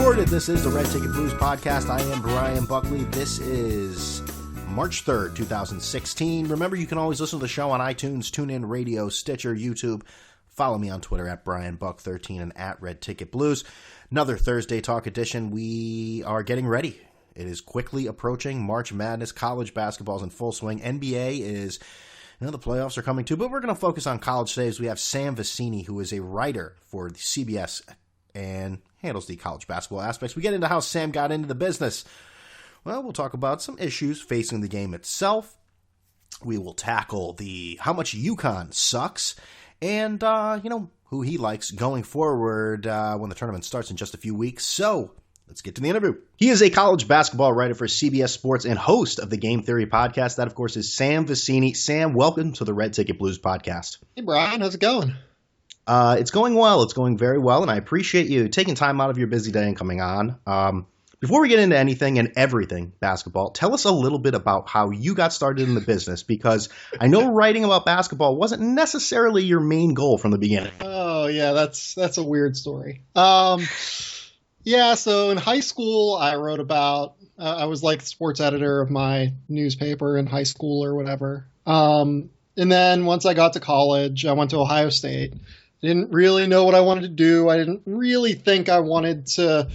recorded. This is the Red Ticket Blues podcast. I am Brian Buckley. This is March 3rd, 2016. Remember, you can always listen to the show on iTunes, TuneIn Radio, Stitcher, YouTube. Follow me on Twitter at BrianBuck13 and at Red Ticket Blues. Another Thursday Talk edition. We are getting ready. It is quickly approaching March Madness. College basketball is in full swing. NBA is, the playoffs are coming too, but we're going to focus on college today as we have Sam Vecenie, who is a writer for the CBS and handles the college basketball aspects. We get into how Sam got into the business. Well, we'll talk about some issues facing the game itself. We will tackle how much UConn sucks and, who he likes going forward when the tournament starts in just a few weeks. So let's get to the interview. He is a college basketball writer for CBS Sports and host of the Game Theory podcast. That, of course, is Sam Vecenie. Sam, welcome to the Red Ticket Blues podcast. Hey, Brian. How's it going? It's going well. It's going very well, and I appreciate you taking time out of your busy day and coming on. Before we get into anything and everything basketball, tell us a little bit about how you got started in the business, because I know writing about basketball wasn't necessarily your main goal from the beginning. Oh, yeah, that's a weird story. Yeah, so in high school, I wrote about I was like the sports editor of my newspaper in high school or whatever. And then once I got to college, I went to Ohio State. I didn't really know what I wanted to do. I didn't really think I wanted to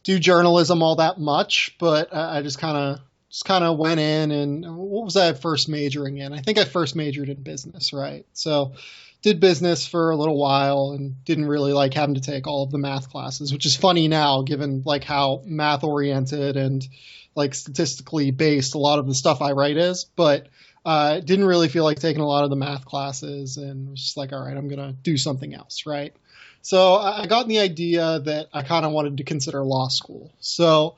do journalism all that much, but I just kind of went in. And what was I first majoring in? I think I first majored in business, right? So did business for a little while and didn't really like having to take all of the math classes, which is funny now given like how math oriented and like statistically based a lot of the stuff I write is, but didn't really feel like taking a lot of the math classes and was just like, all right, I'm going to do something else, right? So I got the idea that I kind of wanted to consider law school. So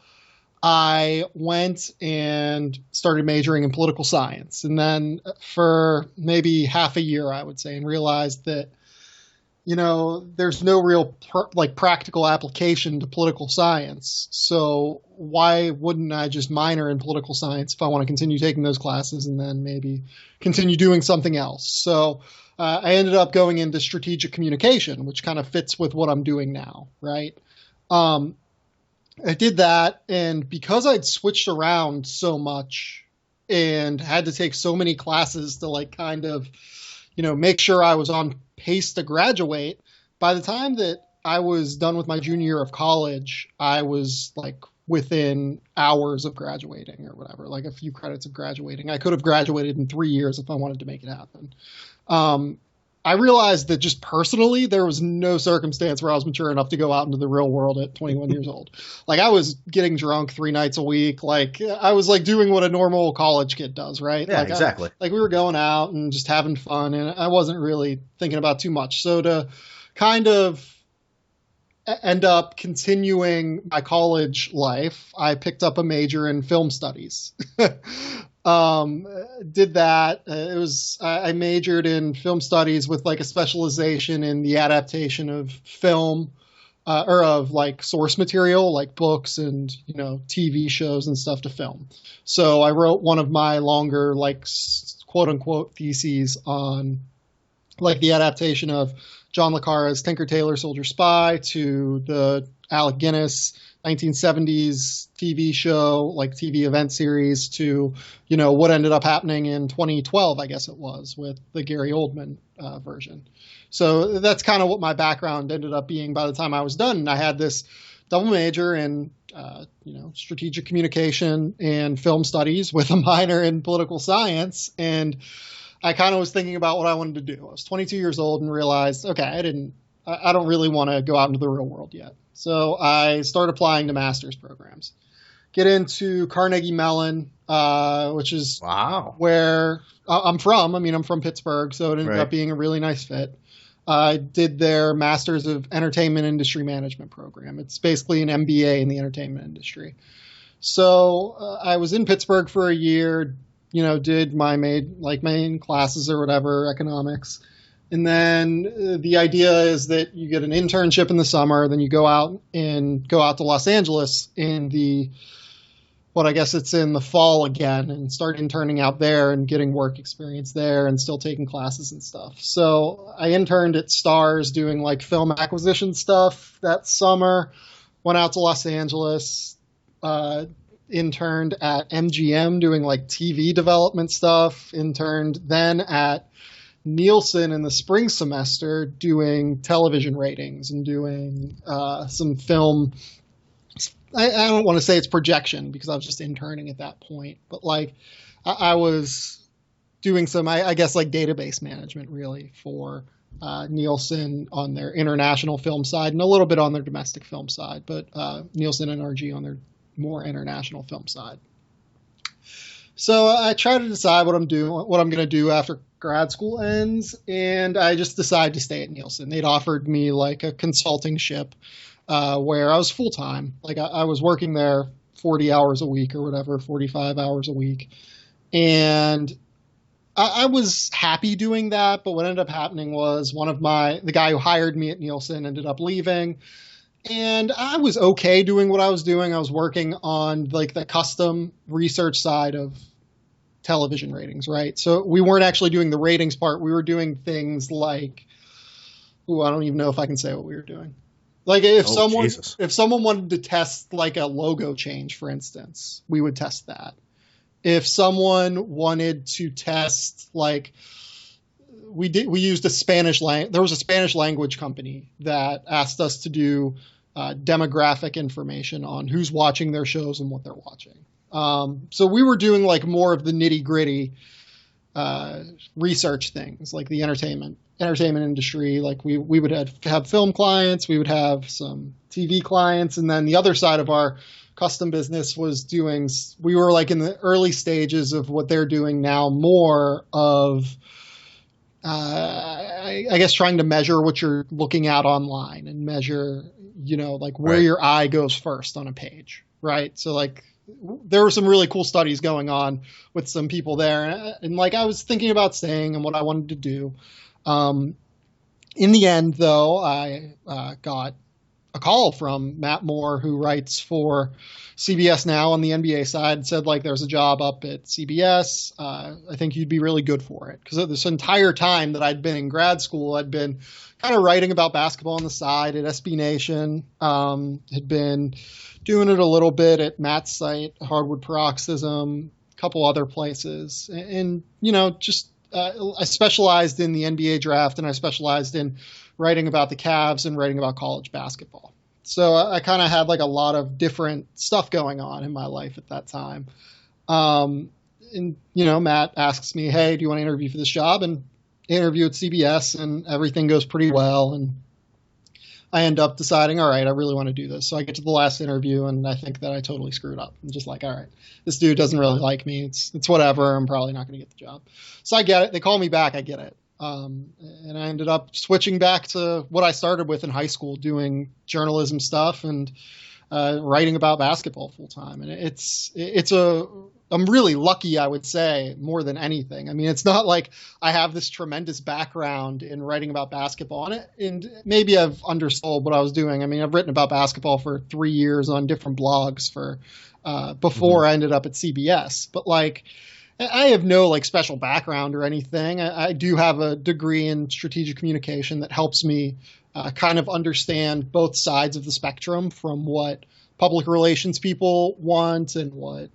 I went and started majoring in political science. And then for maybe half a year, I would say, and realized that, there's no real practical application to political science. So why wouldn't I just minor in political science if I want to continue taking those classes and then maybe continue doing something else? So I ended up going into strategic communication, which kind of fits with what I'm doing now, right? I did that, and because I'd switched around so much and had to take so many classes to make sure I was on pace to graduate, by the time that I was done with my junior year of college, I was within hours of graduating or whatever, like a few credits of graduating. I could have graduated in 3 years if I wanted to make it happen. I realized that just personally, there was no circumstance where I was mature enough to go out into the real world at 21 years old. I was getting drunk 3 nights a week. I was doing what a normal college kid does, right? Yeah, exactly. We were going out and just having fun, and I wasn't really thinking about too much. So to kind of end up continuing my college life, I picked up a major in film studies. Did that. I majored in film studies with a specialization in the adaptation of film, or of source material, like books and, TV shows and stuff to film. So I wrote one of my longer, quote unquote theses on the adaptation of John le Carre's Tinker Tailor Soldier Spy to the Alec Guinness 1970s TV show, TV event series to, what ended up happening in 2012, I guess it was, with the Gary Oldman version. So that's kind of what my background ended up being by the time I was done. And I had this double major in, strategic communication and film studies with a minor in political science. And I kind of was thinking about what I wanted to do. I was 22 years old and realized, okay, I don't really want to go out into the real world yet. So I started applying to master's programs. Get into Carnegie Mellon, which is where I'm from. I mean, I'm from Pittsburgh, so it ended up being a really nice fit. I did their Masters of Entertainment Industry Management program. It's basically an MBA in the entertainment industry. So I was in Pittsburgh for a year, did my main classes or whatever, economics. And then the idea is that you get an internship in the summer, then you go out to Los Angeles in I guess it's in the fall again, and start interning out there and getting work experience there and still taking classes and stuff. So I interned at Starz doing film acquisition stuff that summer. went out to Los Angeles, interned at MGM doing like TV development stuff, interned then at Nielsen in the spring semester doing television ratings and doing some film. I don't want to say it's projection because I was just interning at that point, but like I was doing some, I guess, like database management really for Nielsen on their international film side and a little bit on their domestic film side, but Nielsen and RG on their more international film side. So I try to decide what I'm going to do after grad school ends, and I just decided to stay at Nielsen. They'd offered me like a consulting ship where I was full time. Like I was working there 40 hours a week or whatever, 45 hours a week. And I was happy doing that, but what ended up happening was the guy who hired me at Nielsen ended up leaving. And I was okay doing what I was doing. I was working on like the custom research side of television ratings, right? So we weren't actually doing the ratings part. We were doing things like, I don't even know if I can say what we were doing. Like if someone wanted to test like a logo change, for instance, we would test that. If someone wanted to test like we used there was a Spanish language company that asked us to do demographic information on who's watching their shows and what they're watching. So we were doing like more of the nitty gritty research things, like the entertainment industry. Like we would have film clients, we would have some TV clients, and then the other side of our custom business we were like in the early stages of what they're doing now, more of I guess trying to measure what you're looking at online and measure, like where your eye goes first on a page, right? So like there were some really cool studies going on with some people there, and like I was thinking about staying and what I wanted to do. In the end, though, I got a call from Matt Moore, who writes for CBS now on the NBA side, and said like there's a job up at CBS. I think you'd be really good for it, because this entire time that I'd been in grad school, I'd been kind of writing about basketball on the side at SB Nation. Had been doing it a little bit at Matt's site, Hardwood Paroxysm, a couple other places, and just I specialized in the NBA draft, and I specialized in writing about the Cavs and writing about college basketball. So I kind of had like a lot of different stuff going on in my life at that time. And Matt asks me, hey, do you want to interview for this job? And interview at CBS, and everything goes pretty well. And I end up deciding, all right, I really want to do this. So I get to the last interview, and I think that I totally screwed up. I'm just like, all right, this dude doesn't really like me. It's whatever. I'm probably not going to get the job. So I get it. They call me back. I get it. And I ended up switching back to what I started with in high school, doing journalism stuff and writing about basketball full time. And I'm really lucky, I would say, more than anything. I mean, it's not like I have this tremendous background in writing about basketball, and maybe I've undersold what I was doing. I mean, I've written about basketball for 3 years on different blogs before I ended up at CBS. But like, I have no like special background or anything. I do have a degree in strategic communication that helps me kind of understand both sides of the spectrum, from what public relations people want and what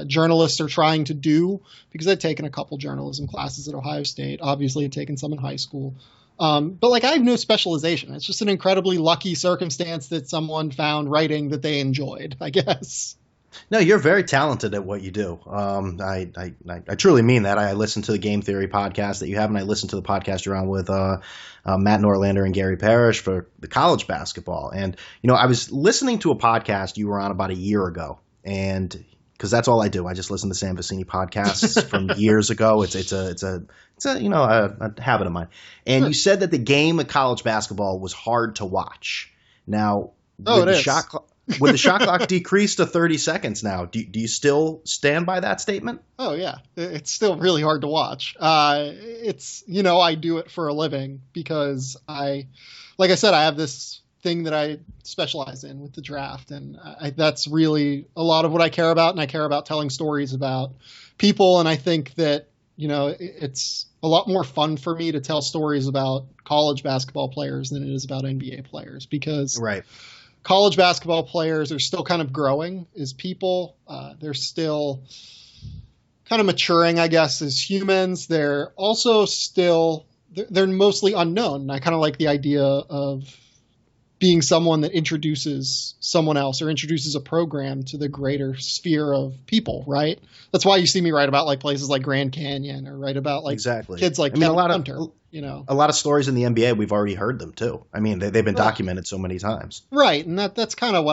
journalists are trying to do, because I'd taken a couple journalism classes at Ohio State. Obviously, I'd taken some in high school. But like, I have no specialization. It's just an incredibly lucky circumstance that someone found writing that they enjoyed, I guess. No, you're very talented at what you do. I truly mean that. I listen to the Game Theory podcast that you have, and I listen to the podcast you're on with Matt Norlander and Gary Parrish for the college basketball. And I was listening to a podcast you were on about a year ago, and because that's all I do, I just listen to Sam Vecenie podcasts from years ago. It's a habit of mine. And you said that the game of college basketball was hard to watch. Now, it is. With the shot clock decreased to 30 seconds now, do you still stand by that statement? Oh, yeah. It's still really hard to watch. I do it for a living because like I said, I have this thing that I specialize in with the draft. And that's really a lot of what I care about. And I care about telling stories about people. And I think that, it's a lot more fun for me to tell stories about college basketball players than it is about NBA players, because right. college basketball players are still kind of growing as people. They're still kind of maturing, I guess, as humans. They're also still, they're mostly unknown. And I kind of like the idea of being someone that introduces someone else or introduces a program to the greater sphere of people, right? That's why you see me write about like places like Grand Canyon or write about like kids like Kevin Hunter, you know. A lot of stories in the NBA, we've already heard them too. I mean, they've been documented so many times. Right. And that's kind of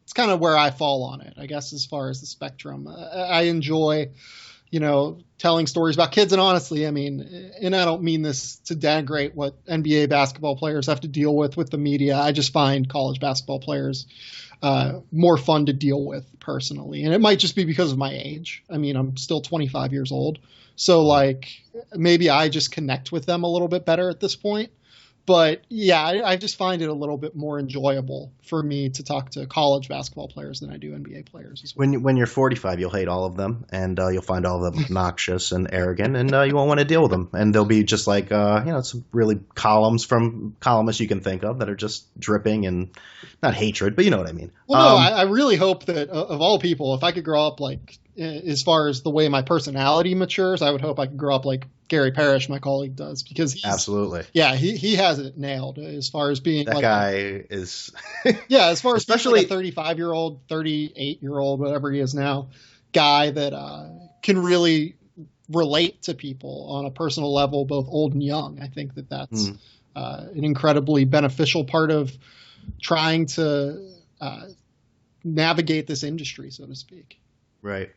it's kind of where I fall on it, I guess, as far as the spectrum. I enjoy, you know, telling stories about kids. And honestly, I mean, and I don't mean this to denigrate what NBA basketball players have to deal with the media. I just find college basketball players more fun to deal with personally. And it might just be because of my age. I mean, I'm still 25 years old. So like maybe I just connect with them a little bit better at this point. But yeah, I just find it a little bit more enjoyable for me to talk to college basketball players than I do NBA players as well. When you're 45, you'll hate all of them, and you'll find all of them obnoxious and arrogant, and you won't want to deal with them. And they'll be just like, some really columns from columnists you can think of that are just dripping and not hatred, but you know what I mean. Well, no, I really hope that of all people, if I could grow up like as far as the way my personality matures, I would hope I could grow up like Gary Parrish, my colleague, does, because absolutely, yeah, he has it nailed as far as being that like, guy is yeah, as far as especially like a 35-year-old, 38-year-old, whatever he is now, guy that can really relate to people on a personal level, both old and young. I think that's an incredibly beneficial part of trying to navigate this industry, so to speak. Right.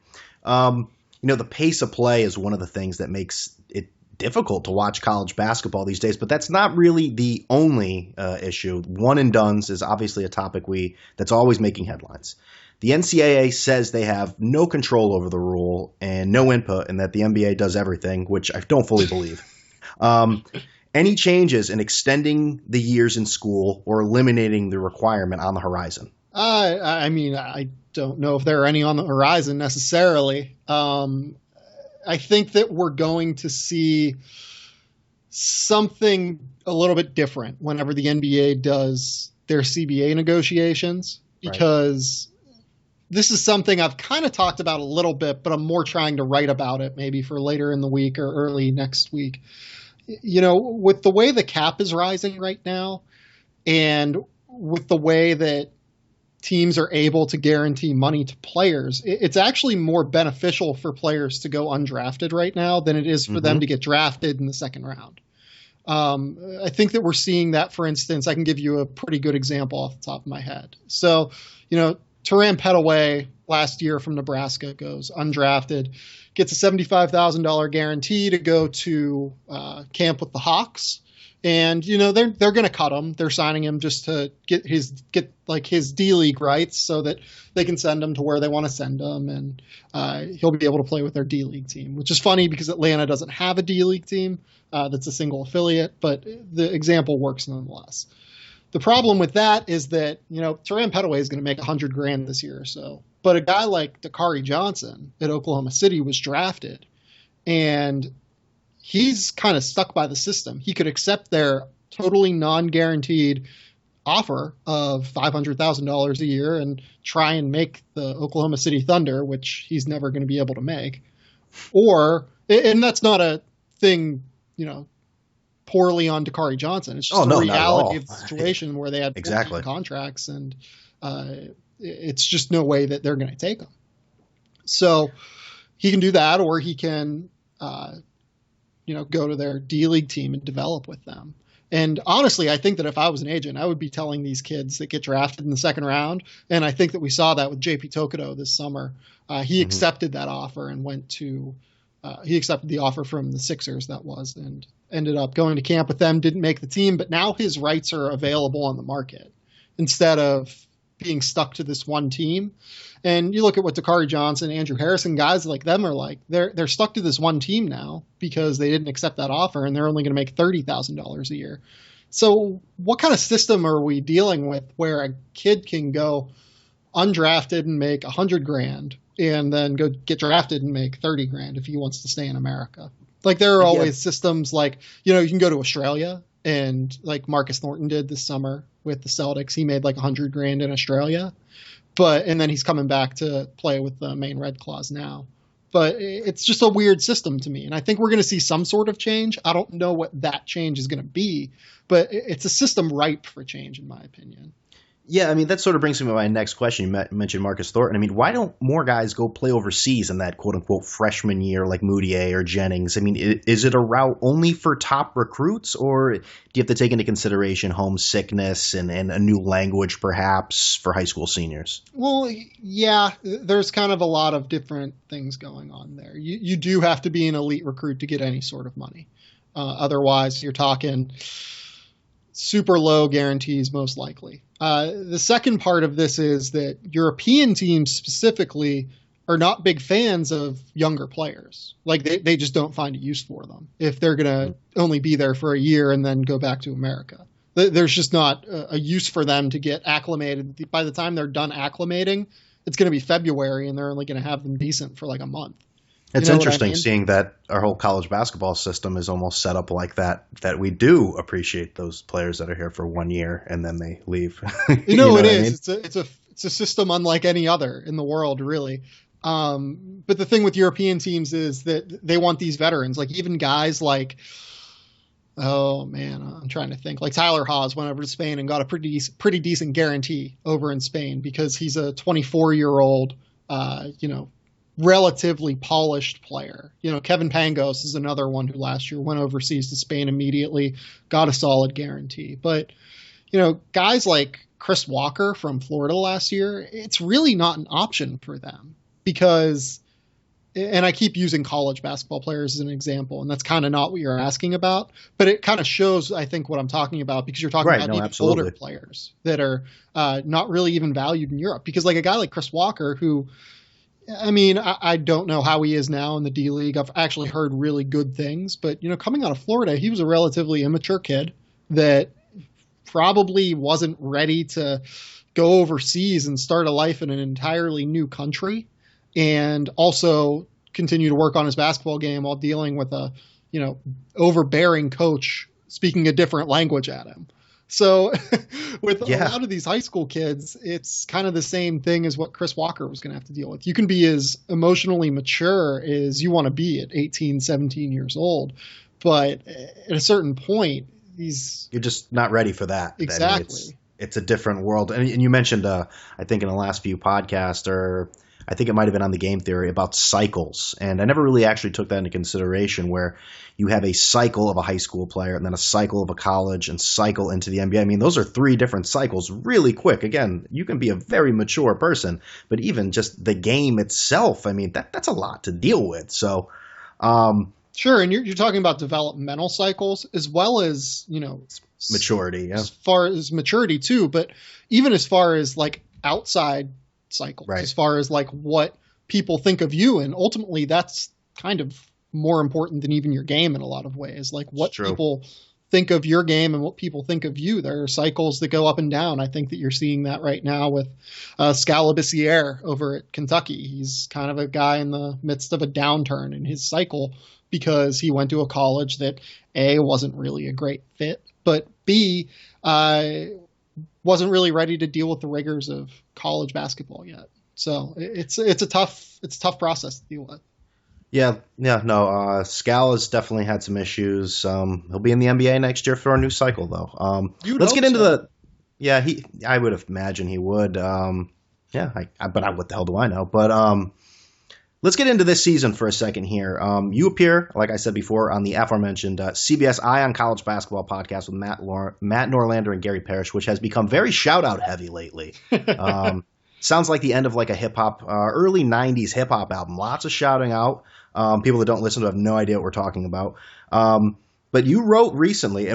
The pace of play is one of the things that makes it difficult to watch college basketball these days, but that's not really the only issue. One and dones is obviously a topic that's always making headlines. The NCAA says they have no control over the rule and no input, and that the NBA does everything, which I don't fully believe. Any changes in extending the years in school or eliminating the requirement on the horizon? I mean, I don't know if there are any on the horizon necessarily. I think that we're going to see something a little bit different whenever the NBA does their CBA negotiations, because this is something I've kind of talked about a little bit, but I'm more trying to write about it maybe for later in the week or early next week. You know, with the way the cap is rising right now, and with the way that teams are able to guarantee money to players, it's actually more beneficial for players to go undrafted right now than it is for them to get drafted in the second round. I think that we're seeing that, for instance. I can give you a pretty good example off the top of my head. So, you know, Terran Pettaway last year from Nebraska goes undrafted, gets a $75,000 guarantee to go to camp with the Hawks. And, you know, they're going to cut him. They're signing him just to get his D-league rights so that they can send him to where they want to send him. And he'll be able to play with their D-league team, which is funny because Atlanta doesn't have a D-league team that's a single affiliate, but the example works nonetheless. The problem with that is that, you know, Terran Pettaway is going to make $100,000 this year or so. But a guy like Dakari Johnson at Oklahoma City was drafted, and he's kind of stuck by the system. He could accept their totally non-guaranteed offer of $500,000 a year and try and make the Oklahoma City Thunder, which he's never going to be able to make. And that's not a thing, you know, poorly on Dakari Johnson. It's just the reality of the situation where they had 14 contracts, and it's just no way that they're going to take him. So he can do that, or he can go to their D-League team and develop with them. And honestly, I think that if I was an agent, I would be telling these kids that get drafted in the second round. And I think that we saw that with JP Tokoto this summer. He accepted that offer and he accepted the offer from the Sixers, and ended up going to camp with them, didn't make the team, but now his rights are available on the market instead of being stuck to this one team. And you look at what Dakari Johnson, Andrew Harrison, guys like them are like, they're stuck to this one team now because they didn't accept that offer, and they're only going to make $30,000 a year. So what kind of system are we dealing with where a kid can go undrafted and make $100,000 and then go get drafted and make $30,000 if he wants to stay in America? Like, there are always systems like, you know, you can go to Australia and like Marcus Thornton did this summer with the Celtics. He made like $100,000 in Australia, and then he's coming back to play with the Maine Red Claws now. But it's just a weird system to me. And I think we're going to see some sort of change. I don't know what that change is going to be, but it's a system ripe for change, in my opinion. Yeah, I mean, that sort of brings me to my next question. You mentioned Marcus Thornton. I mean, why don't more guys go play overseas in that quote-unquote freshman year like Moutier or Jennings? I mean, is it a route only for top recruits, or do you have to take into consideration homesickness and a new language perhaps for high school seniors? Well, yeah, there's kind of a lot of different things going on there. You do have to be an elite recruit to get any sort of money. Otherwise, you're talking super low guarantees most likely. The second part of this is that European teams specifically are not big fans of younger players. Like they just don't find a use for them if they're going to only be there for a year and then go back to America. There's just not a use for them to get acclimated. By the time they're done acclimating, it's going to be February and they're only going to have them decent for like a month. It's interesting seeing that our whole college basketball system is almost set up like that we do appreciate those players that are here for 1 year and then they leave. You know it is. I mean? It's a system unlike any other in the world, really. But the thing with European teams is that they want these veterans, like even guys like, oh man, I'm trying to think. Like Tyler Haws went over to Spain and got a pretty decent guarantee over in Spain because he's a 24-year-old, relatively polished player. Kevin Pangos is another one who last year went overseas to Spain immediately, got a solid guarantee. But, guys like Chris Walker from Florida last year, it's really not an option for them because, and I keep using college basketball players as an example, and that's kind of not what you're asking about, but it kind of shows, I think, what I'm talking about because you're talking about even older players that are not really even valued in Europe. Because like a guy like Chris Walker who, I mean, I don't know how he is now in the D-League. I've actually heard really good things. But, coming out of Florida, he was a relatively immature kid that probably wasn't ready to go overseas and start a life in an entirely new country and also continue to work on his basketball game while dealing with a, overbearing coach speaking a different language at him. So with a lot of these high school kids, it's kind of the same thing as what Chris Walker was going to have to deal with. You can be as emotionally mature as you want to be at 18, 17 years old. But at a certain point, you're just not ready for that. Exactly. I mean, it's a different world. And you mentioned, I think in the last few podcasts, or I think it might have been on the Game Theory, about cycles. And I never really actually took that into consideration, where you have a cycle of a high school player and then a cycle of a college and cycle into the NBA. I mean, those are 3 different cycles really quick. Again, you can be a very mature person, but even just the game itself, I mean, that's a lot to deal with. So, sure. And you're talking about developmental cycles as well as, maturity. Yeah. As far as maturity too, but even as far as like outside cycles, right, as far as like what people think of you. And ultimately that's kind of more important than even your game in a lot of ways. Like what people think of your game and what people think of you. There are cycles that go up and down. I think that you're seeing that right now with Scalabissiere over at Kentucky. He's kind of a guy in the midst of a downturn in his cycle because he went to a college that A, wasn't really a great fit, but B, wasn't really ready to deal with the rigors of college basketball yet. So it's a tough process to deal with. Yeah, no. Scala's definitely had some issues. He'll be in the NBA next year for a new cycle, though. Let's get into I would imagine he would. But what the hell do I know? But let's get into this season for a second here. You appear, like I said before, on the aforementioned CBS Eye on College Basketball podcast with Matt Norlander and Gary Parrish, which has become very shout-out heavy lately. Sounds like the end of like a hip-hop, early 90s hip-hop album. Lots of shouting out. People that don't listen to have no idea what we're talking about. But you wrote recently,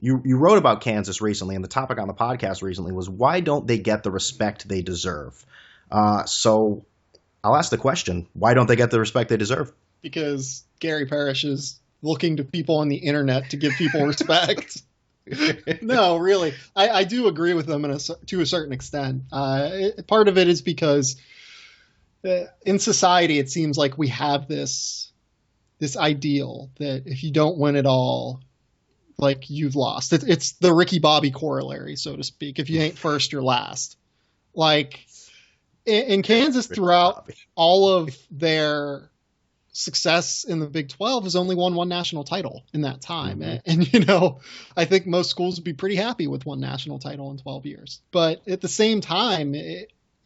you wrote about Kansas recently, and the topic on the podcast recently was, why don't they get the respect they deserve? So I'll ask the question, why don't they get the respect they deserve? Because Gary Parrish is looking to people on the internet to give people respect. No, really. I do agree with them to a certain extent. Part of it is because in society, it seems like we have this ideal that if you don't win it all, like you've lost. It's the Ricky Bobby corollary, so to speak. If you ain't first, you're last. Like in Kansas, throughout all of their success in the Big 12, has only won one national title in that time. Mm-hmm. And, you know, I think most schools would be pretty happy with one national title in 12 years. But at the same time,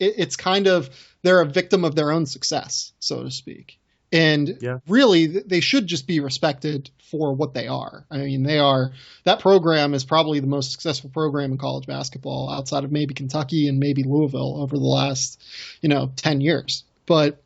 it's kind of, they're a victim of their own success, so to speak. And really, they should just be respected for what they are. I mean, that program is probably the most successful program in college basketball outside of maybe Kentucky and maybe Louisville over the last, 10 years. But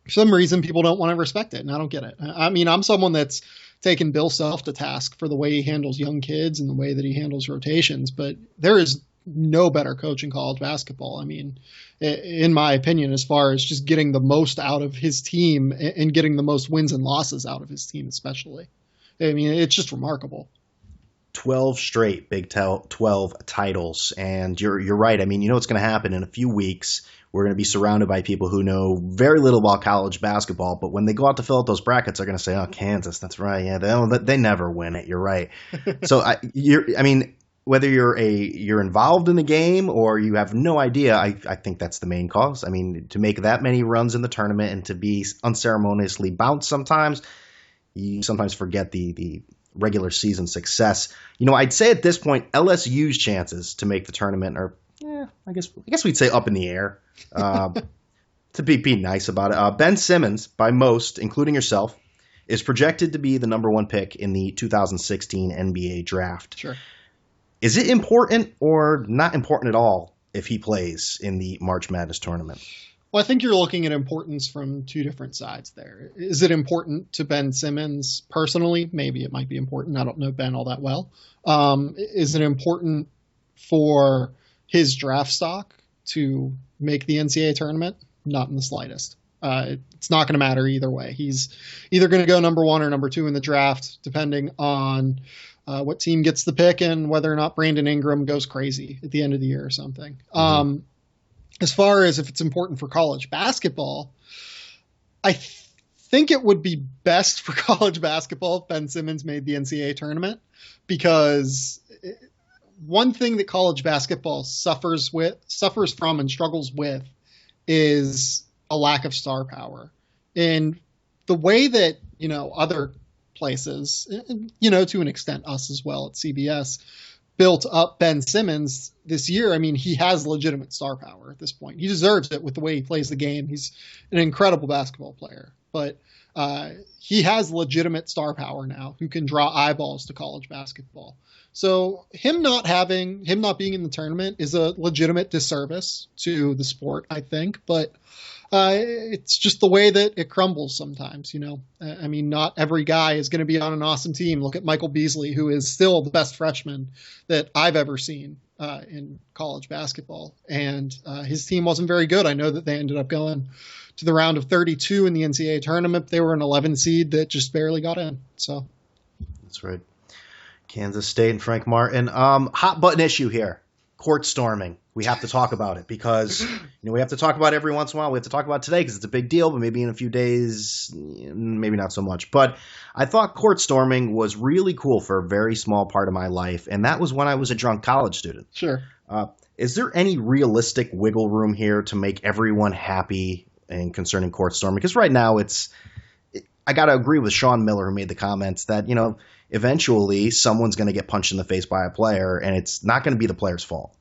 for some reason, people don't want to respect it, and I don't get it. I mean, I'm someone that's taken Bill Self to task for the way he handles young kids and the way that he handles rotations, but there is no better coach in college basketball. I mean, in my opinion, as far as just getting the most out of his team and getting the most wins and losses out of his team, especially. I mean, it's just remarkable. 12 straight Big 12 titles. And you're right. I mean, you know what's going to happen in a few weeks. We're going to be surrounded by people who know very little about college basketball, but when they go out to fill out those brackets, they're going to say, "Oh, Kansas, that's right. Yeah, they never win it." You're right. So, whether you're involved in the game or you have no idea, I think that's the main cause. I mean, to make that many runs in the tournament and to be unceremoniously bounced sometimes, you sometimes forget the regular season success. I'd say at this point, LSU's chances to make the tournament are, I guess we'd say up in the air. To be nice about it. Ben Simmons, by most, including yourself, is projected to be the number one pick in the 2016 NBA draft. Sure. Is it important or not important at all if he plays in the March Madness tournament? Well, I think you're looking at importance from two different sides there. Is it important to Ben Simmons personally? Maybe it might be important. I don't know Ben all that well. Is it important for his draft stock to make the NCAA tournament? Not in the slightest. It's not going to matter either way. He's either going to go number one or number two in the draft, depending on what team gets the pick and whether or not Brandon Ingram goes crazy at the end of the year or something. Mm-hmm. As far as if it's important for college basketball, I think it would be best for college basketball if Ben Simmons made the NCAA tournament, because one thing that college basketball suffers from and struggles with is a lack of star power. And the way that, other places, to an extent us as well at CBS, built up Ben Simmons this year, I mean, he has legitimate star power at this point. He deserves it with the way he plays the game. He's an incredible basketball player, but he has legitimate star power now who can draw eyeballs to college basketball. So him not being in the tournament is a legitimate disservice to the sport, I think, but it's just the way that it crumbles sometimes, I mean, not every guy is going to be on an awesome team. Look at Michael Beasley, who is still the best freshman that I've ever seen in college basketball. And his team wasn't very good. I know that they ended up going to the round of 32 in the NCAA tournament. They were an 11 seed that just barely got in. So that's right. Kansas State and Frank Martin. Hot button issue here. Court storming. We have to talk about it because, we have to talk about it every once in a while. We have to talk about it today because it's a big deal, but maybe in a few days, maybe not so much. But I thought court storming was really cool for a very small part of my life, and that was when I was a drunk college student. Sure. Is there any realistic wiggle room here to make everyone happy and concerning court storming? Because right now I got to agree with Sean Miller, who made the comments that, eventually someone's going to get punched in the face by a player, and it's not going to be the player's fault.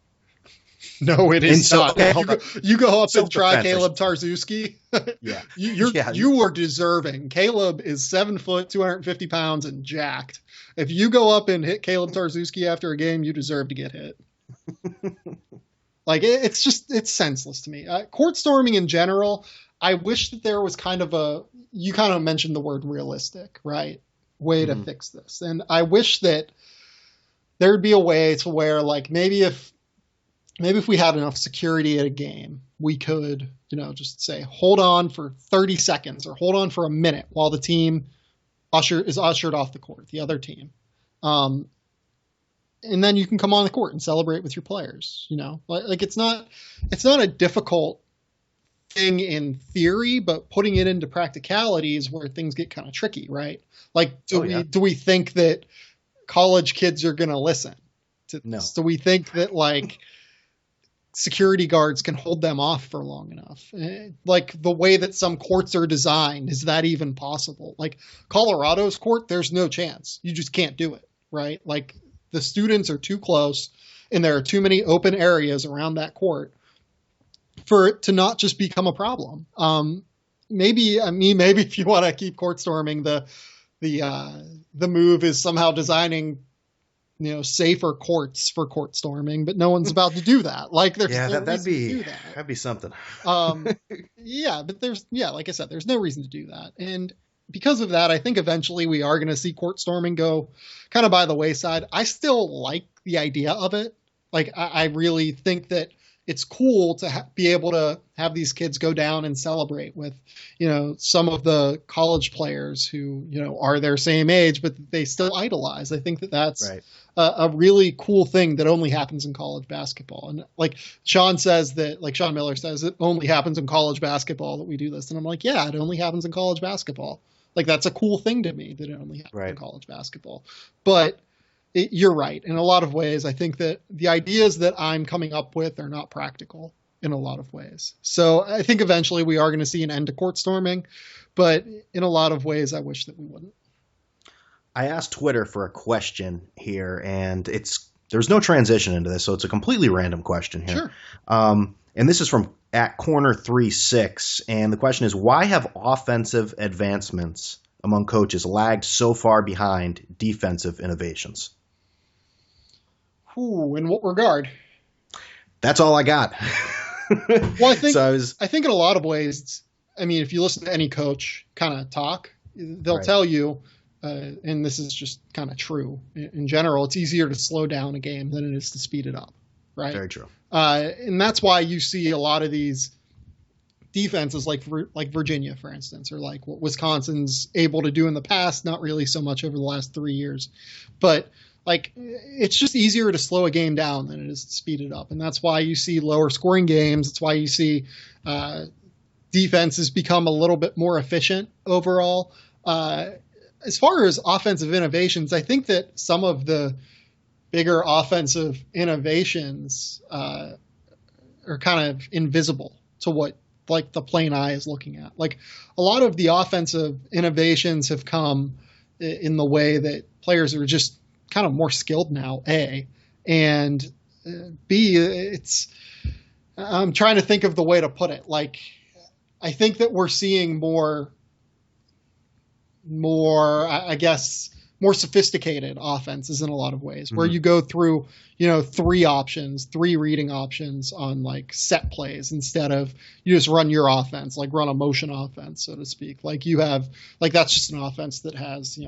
No, it is not. Okay, you go up and try Caleb or... Tarczewski. Yeah. You were deserving. Caleb is 7 foot, 250 pounds, and jacked. If you go up and hit Caleb Tarczewski after a game, you deserve to get hit. It's senseless to me. Court storming in general, I wish that there was you kind of mentioned the word realistic, right? Way to fix this. And I wish that there'd be a way to where, maybe if we had enough security at a game, we could, just say, hold on for 30 seconds or hold on for a minute while the team is ushered off the court, the other team. And then you can come on the court and celebrate with your players, it's not a difficult thing in theory, but putting it into practicality is where things get kind of tricky, right? Do we think that college kids are going to listen to No. this. So we think that like security guards can hold them off for long enough. Like the way that some courts are designed, is that even possible? Like Colorado's court, there's no chance. You just can't do it, right? Like the students are too close and there are too many open areas around that court for it to not just become a problem. Maybe if you want to keep court storming, the move is somehow designing, safer courts for court storming, but no one's about to do that. Like there's no reason to do that. That'd be something. But like I said, there's no reason to do that. And because of that, I think eventually we are going to see court storming go kind of by the wayside. I still like the idea of it. Like I really think that it's cool to be able to have these kids go down and celebrate with, some of the college players who, are their same age, but they still idolize. I think that that's right. A really cool thing that only happens in college basketball. And like Sean Miller says, it only happens in college basketball that we do this. And I'm like, yeah, it only happens in college basketball. Like that's a cool thing to me that it only happens in college basketball. But you're right. In a lot of ways, I think that the ideas that I'm coming up with are not practical in a lot of ways. So I think eventually we are going to see an end to court storming, but in a lot of ways, I wish that we wouldn't. I asked Twitter for a question here, and there's no transition into this, so it's a completely random question here. Sure. And this is from @corner36, and the question is, why have offensive advancements among coaches lagged so far behind defensive innovations? In what regard? That's all I got. Well, I think in a lot of ways, if you listen to any coach kind of talk, they'll tell you, and this is just kind of true in general, it's easier to slow down a game than it is to speed it up, right? Very true. And that's why you see a lot of these defenses like Virginia, for instance, or like what Wisconsin's able to do in the past, not really so much over the last 3 years, but like it's just easier to slow a game down than it is to speed it up. And that's why you see lower scoring games. It's why you see defenses become a little bit more efficient overall. As far as offensive innovations, I think that some of the bigger offensive innovations are kind of invisible to what like the plain eye is looking at. Like a lot of the offensive innovations have come in the way that players are just kind of more skilled now, A, and B, I'm trying to think of the way to put it. Like, I think that we're seeing more, I guess, more sophisticated offenses in a lot of ways, where you go through, 3 reading options on like set plays instead of you just run your offense, like run a motion offense, so to speak. Like you have, like that's just an offense that has,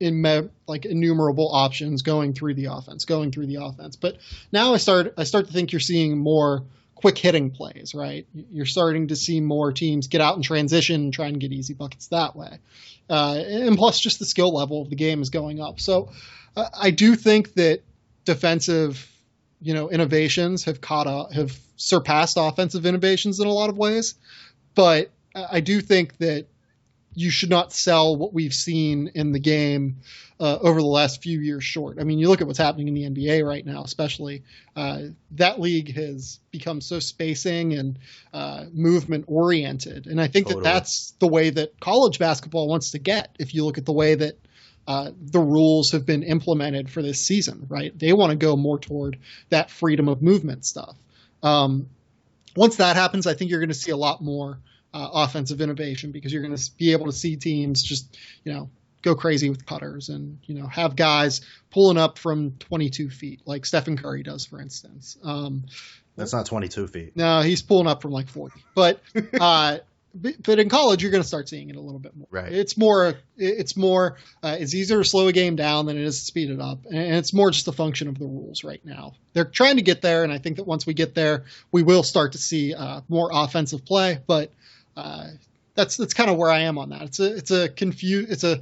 innumerable options going through the offense. But now I start to think you're seeing more quick hitting plays, right? You're starting to see more teams get out in transition and try and get easy buckets that way. And plus just the skill level of the game is going up. So I do think that defensive, innovations have surpassed offensive innovations in a lot of ways. But I do think that you should not sell what we've seen in the game over the last few years short. I mean, you look at what's happening in the NBA right now, especially. That league has become so spacing and movement oriented. And I think that that's the way that college basketball wants to get. If you look at the way that the rules have been implemented for this season, right? They want to go more toward that freedom of movement stuff. Once that happens, I think you're going to see a lot more offensive innovation, because you're going to be able to see teams just, go crazy with cutters and, have guys pulling up from 22 feet like Stephen Curry does, for instance. That's not 22 feet. No, he's pulling up from like 40. But in college, you're going to start seeing it a little bit more. Right. It's easier to slow a game down than it is to speed it up. And it's more just a function of the rules right now. They're trying to get there. And I think that once we get there, we will start to see more offensive play. But that's kind of where I am on that. It's a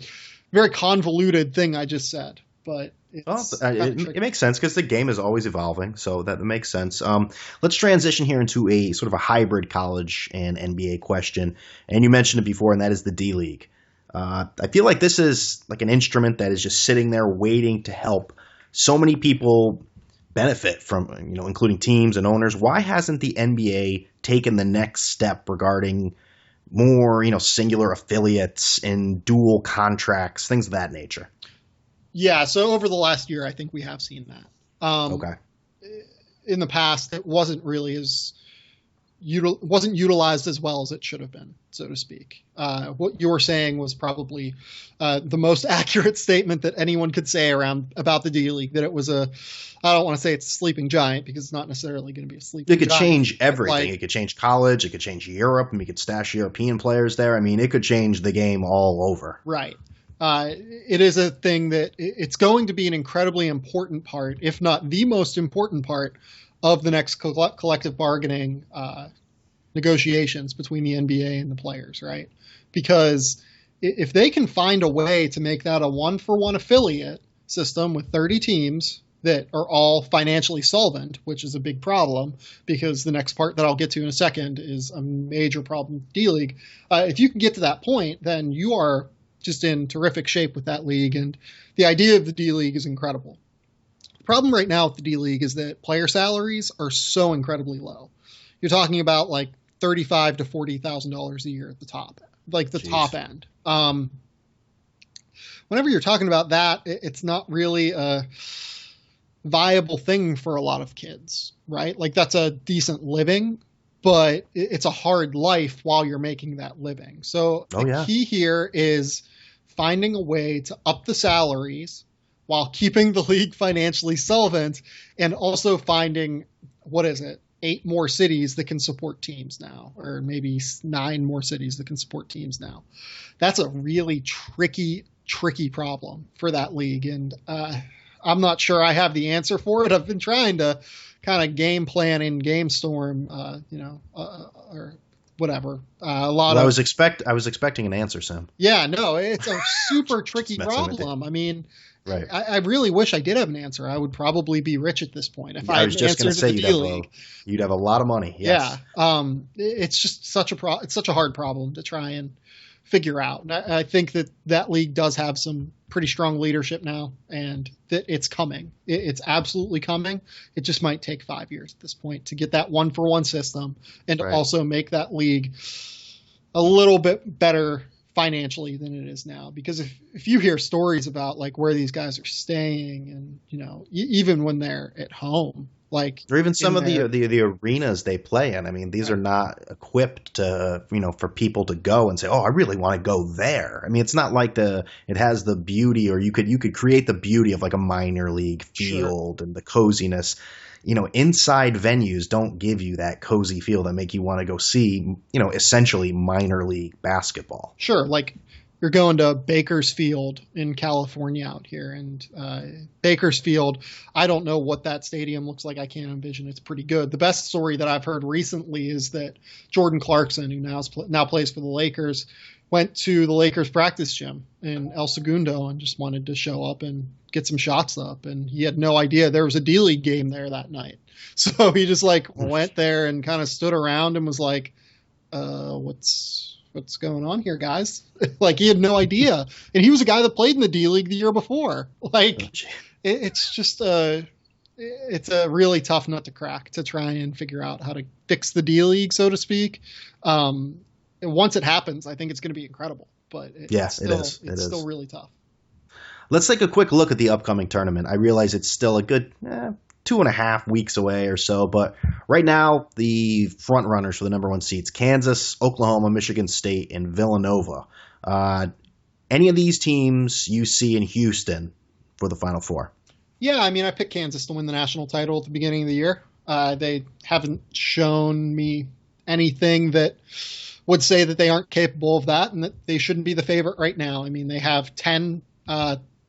very convoluted thing I just said, but it makes sense because the game is always evolving, so that makes sense. Let's transition here into a sort of a hybrid college and NBA question, and you mentioned it before, and that is the D-League. I feel like this is like an instrument that is just sitting there waiting to help so many people benefit from, including teams and owners. Why hasn't the NBA taken the next step regarding more, singular affiliates and dual contracts, things of that nature? Yeah, so over the last year, I think we have seen that. Okay. In the past, it wasn't really wasn't utilized as well as it should have been, so to speak. What you were saying was probably the most accurate statement that anyone could say about the D-League, that it was I don't want to say it's a sleeping giant, because it's not necessarily going to be a sleeping giant. It could change everything. It could change college. It could change Europe, and we could stash European players there. I mean, it could change the game all over. Right. It is a thing that it's going to be an incredibly important part, if not the most important part, of the next collective bargaining negotiations between the NBA and the players, right? Because if they can find a way to make that a one-for-one affiliate system with 30 teams that are all financially solvent, which is a big problem, because the next part that I'll get to in a second is a major problem with D-League. If you can get to that point, then you are just in terrific shape with that league, and the idea of the D-League is incredible. Problem right now with the D-League is that player salaries are so incredibly low. You're talking about like $35,000 to $40,000 a year at the top, like the top end. Whenever you're talking about that, it's not really a viable thing for a lot of kids, right? Like, that's a decent living, but it's a hard life while you're making that living. So the key here is finding a way to up the salaries while keeping the league financially solvent, and also finding, 8 more cities that can support teams now, or maybe 9 more cities that can support teams now. That's a really tricky problem for that league, and I'm not sure I have the answer for it. I've been trying to kind of game plan in Game Storm, or whatever. I was expecting an answer, Sam. Yeah, no, it's a super tricky problem. I mean, right. I really wish I did have an answer. I would probably be rich at this point if I was just going to say you'd have a lot of money. Yes. Yeah. It's just it's such a hard problem to try and figure out. And I think that league does have some pretty strong leadership now, and that it's coming. It's absolutely coming. It just might take 5 years at this point to get that one-for-one system, and to also make that league a little bit better financially than it is now. Because if you hear stories about like where these guys are staying, and even when they're at home, like, or even some of the arenas they play in, I mean, these are not equipped to for people to go and say, oh, I really want to go there. I mean, it's not like it has the beauty, or you could create the beauty of like a minor league field and the coziness. Inside venues don't give you that cozy feel that make you want to go see, essentially minor league basketball. Sure. Like, you're going to Bakersfield in California out here, and Bakersfield, I don't know what that stadium looks like. I can't envision it's pretty good. The best story that I've heard recently is that Jordan Clarkson, who now plays for the Lakers, went to the Lakers practice gym in El Segundo and just wanted to show up and get some shots up. And he had no idea there was a D-League game there that night. So he just went there and kind of stood around and was like, what's going on here, guys? Like, he had no idea. And he was a guy that played in the D-League the year before. Like, it's just it's a really tough nut to crack to try and figure out how to fix the D-League, so to speak. Once it happens, I think it's going to be incredible. But it's still really tough. Let's take a quick look at the upcoming tournament. I realize it's still a good 2.5 weeks away or so, but right now the front runners for the number 1 seeds: Kansas, Oklahoma, Michigan State, and Villanova. Any of these teams you see in Houston for the Final Four? Yeah, I mean, I picked Kansas to win the national title at the beginning of the year. They haven't shown me anything that would say that they aren't capable of that, and that they shouldn't be the favorite right now. I mean, they have 10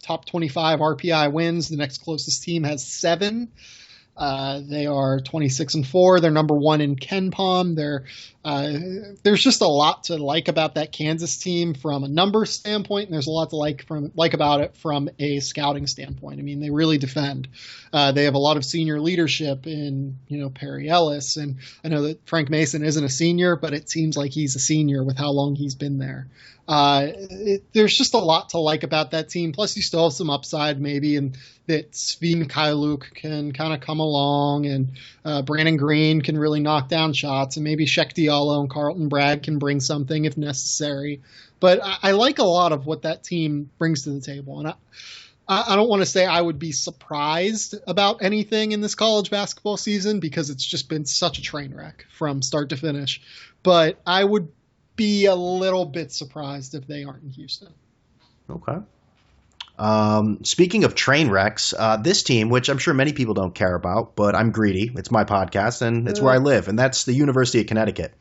top 25 RPI wins. The next closest team has 7. They are 26-4. They're number 1 in KenPom. There's just a lot to like about that Kansas team from a numbers standpoint, and there's a lot to like about it from a scouting standpoint. I mean, they really defend. They have a lot of senior leadership in Perry Ellis, and I know that Frank Mason isn't a senior, but it seems like he's a senior with how long he's been there. There's just a lot to like about that team. Plus, you still have some upside maybe, and that Sven Kailuk can kind of come along, and Brandon Green can really knock down shots, and maybe Shek Diallo and Carlton Bragg can bring something if necessary. But I like a lot of what that team brings to the table, and I don't want to say I would be surprised about anything in this college basketball season because it's just been such a train wreck from start to finish. But I would be a little bit surprised if they aren't in Houston. Okay. Speaking of train wrecks, this team, which I'm sure many people don't care about, but I'm greedy. It's my podcast, and it's where I live, and that's the University of Connecticut.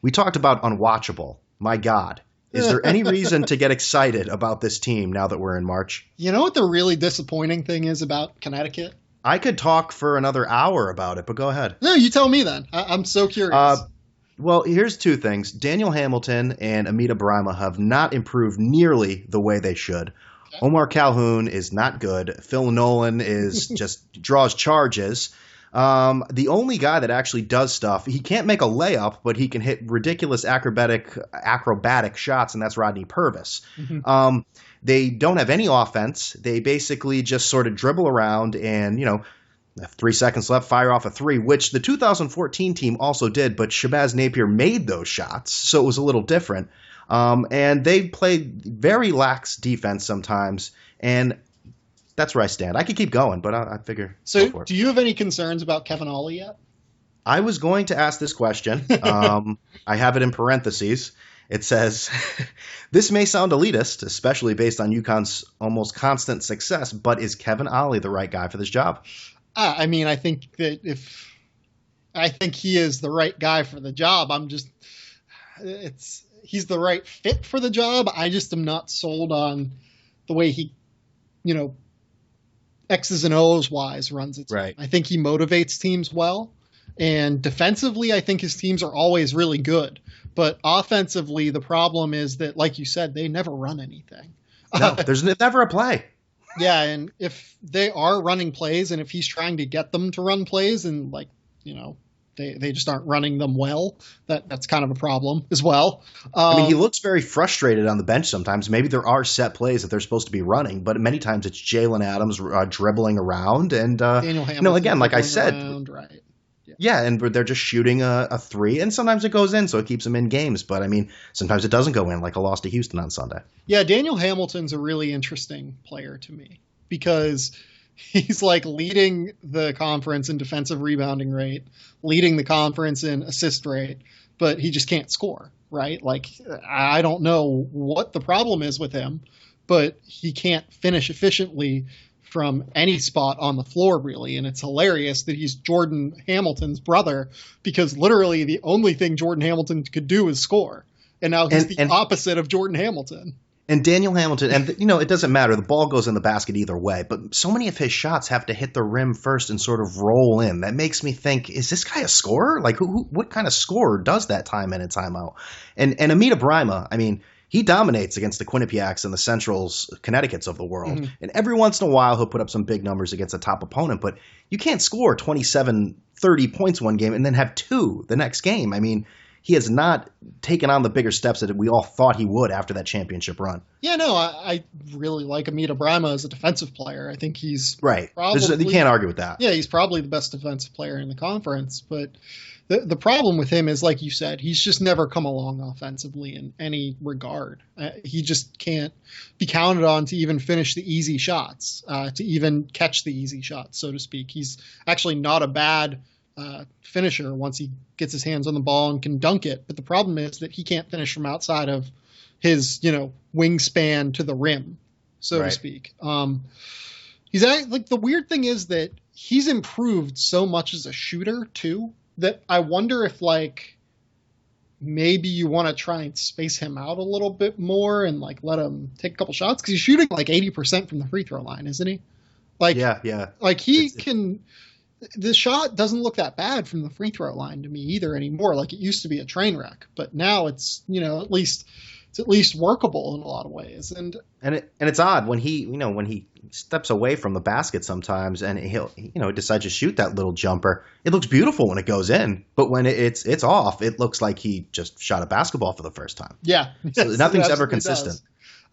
We talked about unwatchable. My God. Is there any reason to get excited about this team now that we're in March? You know what the really disappointing thing is about Connecticut? I could talk for another hour about it, but go ahead. No, you tell me then. I'm so curious. Well, here's two things. Daniel Hamilton and Amita Barima have not improved nearly the way they should. Okay. Omar Calhoun is not good. Phil Nolan is just draws charges. The only guy that actually does stuff, he can't make a layup, but he can hit ridiculous acrobatic shots, and that's Rodney Purvis. Mm-hmm. They don't have any offense. They basically just sort of dribble around and, 3 seconds left, fire off a three, which the 2014 team also did, but Shabazz Napier made those shots, so it was a little different. And they play very lax defense sometimes, and that's where I stand. I could keep going, but I figure. So do you have any concerns about Kevin Ollie yet? I was going to ask this question. I have it in parentheses. It says, this may sound elitist, especially based on UConn's almost constant success, but is Kevin Ollie the right guy for this job? I think that I think he is the right guy for the job. He's the right fit for the job. I just am not sold on the way he, X's and O's wise runs it. Right. I think he motivates teams well. And defensively, I think his teams are always really good. But offensively, the problem is that, like you said, they never run anything. No, there's never a play. Yeah, and if they are running plays, and if he's trying to get them to run plays, and they just aren't running them well, that's kind of a problem as well. He looks very frustrated on the bench sometimes. Maybe there are set plays that they're supposed to be running, but many times it's Jalen Adams dribbling around, and Daniel Hamilton again, like I said, around, right. Yeah, and they're just shooting a three, and sometimes it goes in, so it keeps them in games. But, sometimes it doesn't go in, like a loss to Houston on Sunday. Yeah, Daniel Hamilton's a really interesting player to me because he's leading the conference in defensive rebounding rate, leading the conference in assist rate, but he just can't score, right? I don't know what the problem is with him, but he can't finish efficiently from any spot on the floor, really. And it's hilarious that he's Jordan Hamilton's brother because literally the only thing Jordan Hamilton could do is score. And now he's the opposite of Jordan Hamilton. And Daniel Hamilton, and it doesn't matter. The ball goes in the basket either way, but so many of his shots have to hit the rim first and sort of roll in. That makes me think, is this guy a scorer? What kind of scorer does that time in and time out? And Amita Barima, he dominates against the Quinnipiacs and the Centrals, Connecticuts of the world. Mm-hmm. And every once in a while, he'll put up some big numbers against a top opponent. But you can't score 27, 30 points one game and then have two the next game. He has not taken on the bigger steps that we all thought he would after that championship run. Yeah, no, I really like Amita Barima as a defensive player. I think he's right. You can't argue with that. Yeah, he's probably the best defensive player in the conference. But the problem with him is, like you said, he's just never come along offensively in any regard. He just can't be counted on to even finish the easy shots, to even catch the easy shots, so to speak. He's actually not a bad finisher once he gets his hands on the ball and can dunk it. But the problem is that he can't finish from outside of his, wingspan to the rim, so to speak. He's the weird thing is that he's improved so much as a shooter too, that I wonder if maybe you want to try and space him out a little bit more and let him take a couple shots because he's shooting 80% from the free throw line, isn't he? The shot doesn't look that bad from the free throw line to me either anymore. It used to be a train wreck, but now it's, at least it's at least workable in a lot of ways. And it's odd when he steps away from the basket sometimes and he'll decides to shoot that little jumper. It looks beautiful when it goes in, but when it's off, it looks like he just shot a basketball for the first time. Yeah, so nothing's ever consistent.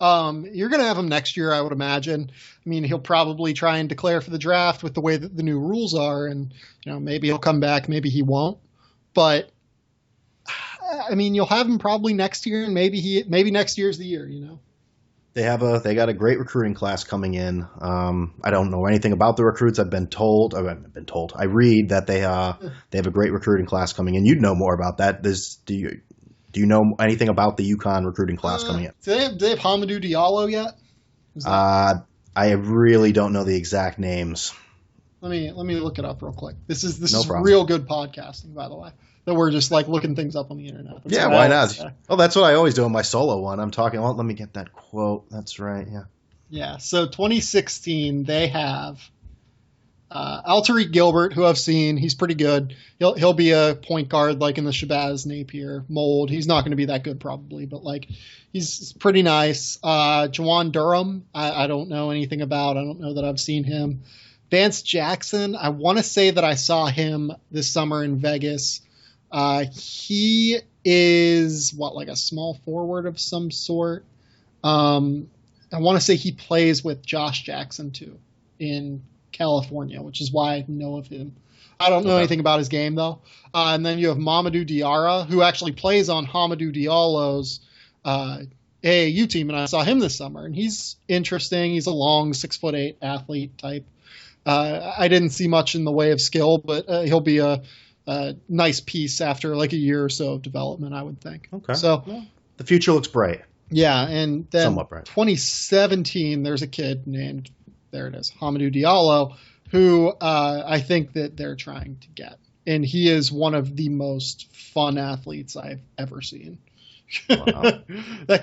You're going to have him next year, I would imagine. I mean, he'll probably try and declare for the draft with the way that the new rules are, and maybe he'll come back, maybe he won't. But I mean, you'll have him probably next year, and maybe next year's the year. They got a great recruiting class coming in. I don't know anything about the recruits. I read that they have a great recruiting class coming in. You'd know more about that. Do you know anything about the UConn recruiting class coming in? Do they have Hamidou Diallo yet? I really don't know the exact names. Let me look it up real quick. This is problem. real good podcasting, by the way. That we're just like looking things up on the internet. Yeah, why not? Oh, that's what I always do on my solo one. I'm talking. Oh, let me get that quote. That's right. Yeah. Yeah. So 2016, they have Tariq Gilbert, who I've seen. He's pretty good. He'll be a point guard like in the Shabazz Napier mold. He's not going to be that good probably, but like he's pretty nice. Jawan Durham, I don't know anything about. I don't know that I've seen him. Vance Jackson, I want to say that I saw him this summer in Vegas. He is like a small forward of some sort. I want to say he plays with Josh Jackson too in California, which is why I know of him. I don't know anything about his game though. And then you have Mamadou Diarra, who actually plays on Hamidou Diallo's AAU team, and I saw him this summer, and he's interesting. He's a long 6'8" athlete type. I didn't see much in the way of skill, but he'll be a nice piece after like a year or so of development, I would think. Okay. So the future looks bright. Yeah, and then somewhat bright. 2017, there's a kid named, there it is, Hamidou Diallo, who I think that they're trying to get. And he is one of the most fun athletes I've ever seen. Wow. That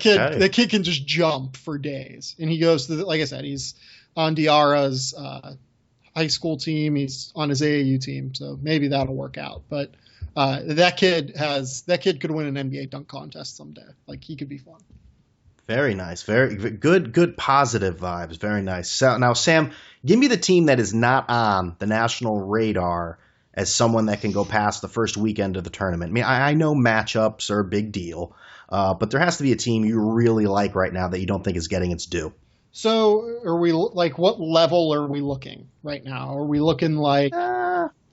kid can just jump for days. And he goes to, like I said, he's on Diarra's high school team. He's on his AAU team, so maybe that'll work out. But that kid could win an NBA dunk contest someday. Like, he could be fun. Very nice. Very good positive vibes. Very nice. So, now, Sam, give me the team that is not on the national radar as someone that can go past the first weekend of the tournament. I mean, I know matchups are a big deal, but there has to be a team you really like right now that you don't think is getting its due. So are we like, what level are we looking right now? Are we looking like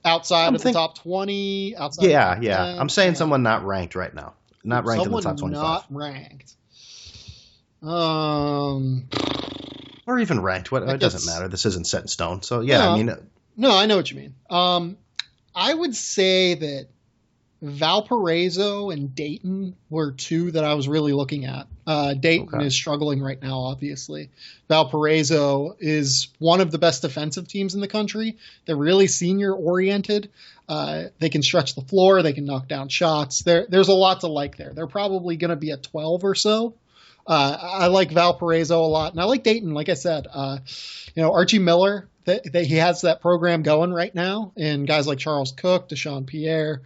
outside of the top 20? Outside? Yeah. I'm saying someone not ranked right now. Not ranked in the top 25. Not ranked. Or even ranked. It doesn't matter. This isn't set in stone. So yeah, no, I know what you mean. I would say that Valparaiso and Dayton were two that I was really looking at. Dayton is struggling right now, obviously. Valparaiso is one of the best defensive teams in the country. They're really senior oriented. They can stretch the floor. They can knock down shots. There's a lot to like there. They're probably going to be at 12 or so. I like Valparaiso a lot, and I like Dayton. Like I said, Archie Miller, he has that program going right now, and guys like Charles Cook, Deshaun Pierre,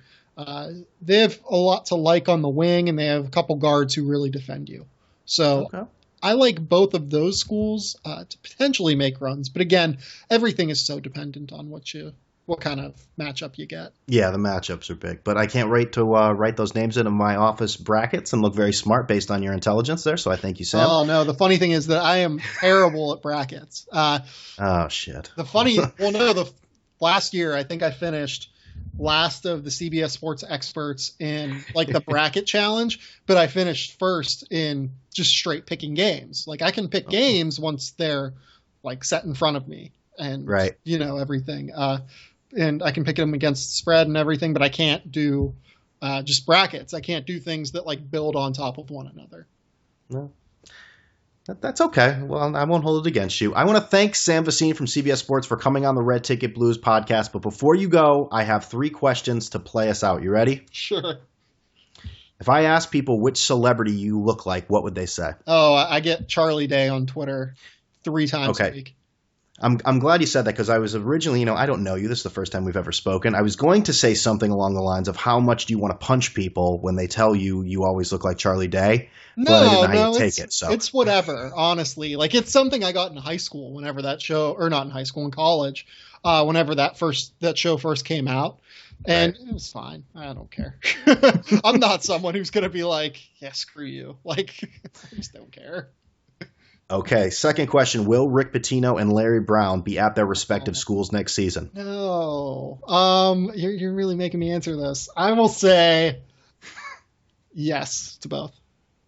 they have a lot to like on the wing, and they have a couple guards who really defend you. So I like both of those schools to potentially make runs, but again, everything is so dependent on what kind of matchup you get. Yeah, the matchups are big, but I can't wait to write those names into my office brackets and look very smart based on your intelligence there. So I thank you, Sam. Oh no, the funny thing is that I am terrible at brackets. Oh shit. The last year I think I finished last of the CBS Sports experts in like the bracket challenge, but I finished first in just straight picking games. Like, I can pick games once they're like set in front of me and everything. And I can pick them against the spread and everything, but I can't do just brackets. I can't do things that like build on top of one another. No. That's okay. Well, I won't hold it against you. I want to thank Sam Vecenie from CBS Sports for coming on the Red Ticket Blues podcast. But before you go, I have 3 questions to play us out. You ready? Sure. If I ask people which celebrity you look like, what would they say? Oh, I get Charlie Day on Twitter 3 times a week. I'm glad you said that because I was originally, I don't know you. This is the first time we've ever spoken. I was going to say something along the lines of how much do you want to punch people when they tell you you always look like Charlie Day? But I didn't know how you take it. So it's whatever, honestly. Like, it's something I got in high school whenever that show, or not in high school, in college, whenever that show first came out. And It was fine. I don't care. I'm not someone who's going to be like, yeah, screw you. Like, I just don't care. Okay, second question. Will Rick Pitino and Larry Brown be at their respective schools next season? No. You're really making me answer this. I will say yes to both.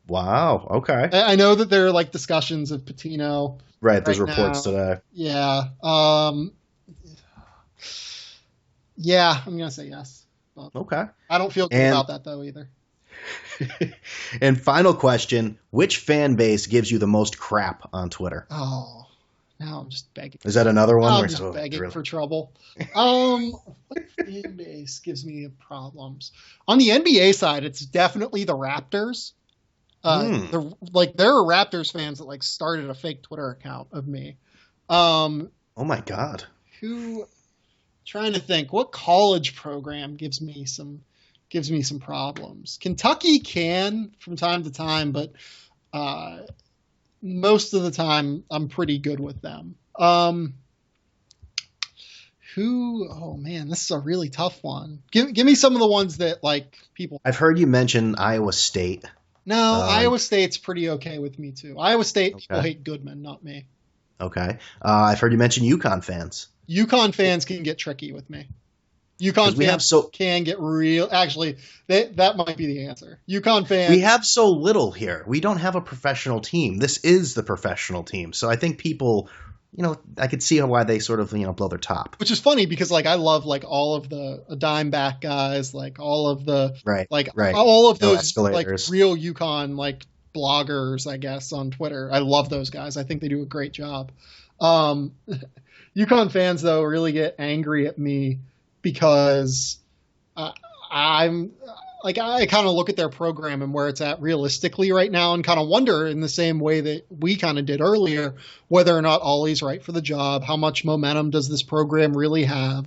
Wow, okay. I know that there are like discussions of Pitino. Right, there's reports today. Yeah. Yeah, I'm going to say yes. But okay. I don't feel good about that, though, either. And final question, which fan base gives you the most crap on Twitter? Oh, now I'm just begging. Is that another one? I'm just begging for trouble. What fan base gives me problems? On the NBA side, it's definitely the Raptors. There are Raptors fans that like started a fake Twitter account of me. Oh my God. Trying to think what college program gives me some problems. Kentucky can from time to time, but most of the time I'm pretty good with them. Oh man, this is a really tough one. Give me some of the ones that like people. I've heard you mention Iowa State. No, Iowa State's pretty okay with me too. Iowa State people hate Goodman, not me. Okay. I've heard you mention UConn fans. UConn fans can get tricky with me. UConn fans can get real. Actually, that might be the answer. UConn fans. We have so little here. We don't have a professional team. This is the professional team. So I think people, I could see why they sort of, blow their top. Which is funny because like I love like all of the dime back guys, like all of the all of those like real UConn like bloggers, I guess, on Twitter. I love those guys. I think they do a great job. UConn fans, though, really get angry at me because I'm like, I kind of look at their program and where it's at realistically right now and kind of wonder in the same way that we kind of did earlier, whether or not Ollie's right for the job. How much momentum does this program really have?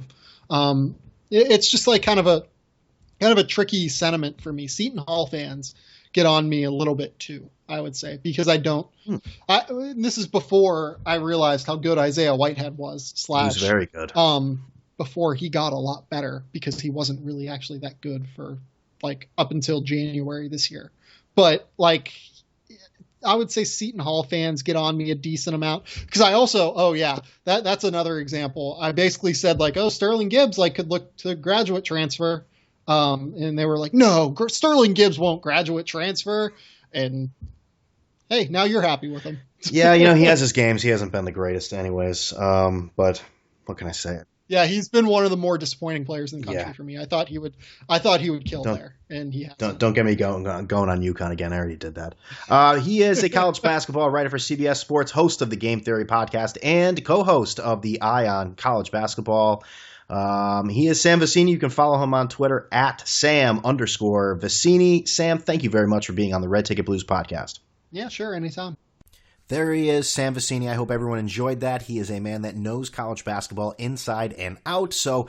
It's just like kind of a tricky sentiment for me. Seton Hall fans get on me a little bit too, I would say, because I don't. This is before I realized how good Isaiah Whitehead was. He was very good. Before he got a lot better because he wasn't really actually that good for like up until January this year. But like, I would say Seton Hall fans get on me a decent amount because I also, that's another example. I basically said like, Sterling Gibbs like could look to graduate transfer. And they were like, no, Sterling Gibbs won't graduate transfer. And hey, now you're happy with him. Yeah, he has his games. He hasn't been the greatest anyways. But what can I say? Yeah, he's been one of the more disappointing players in the country for me. I thought he would kill there, and he hasn't. Don't get me going on UConn again. I already did that. He is a college basketball writer for CBS Sports, host of the Game Theory podcast, and co-host of the Eye on College Basketball. He is Sam Vecenie. You can follow him on Twitter at Sam_Vecenie. Sam, thank you very much for being on the Red Ticket Blues podcast. Yeah, sure. Anytime. There he is, Sam Vecenie. I hope everyone enjoyed that. He is a man that knows college basketball inside and out. So,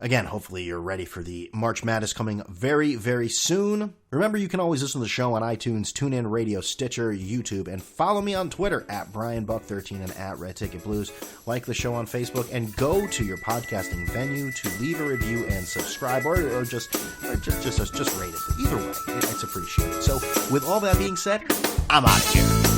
again, hopefully you're ready for the March Madness coming very, very soon. Remember, you can always listen to the show on iTunes, TuneIn Radio, Stitcher, YouTube, and follow me on Twitter at BrianBuck13 and at Red Ticket Blues. Like the show on Facebook and go to your podcasting venue to leave a review and subscribe, or just rate it. Either way, it's appreciated. So, with all that being said, I'm out of here.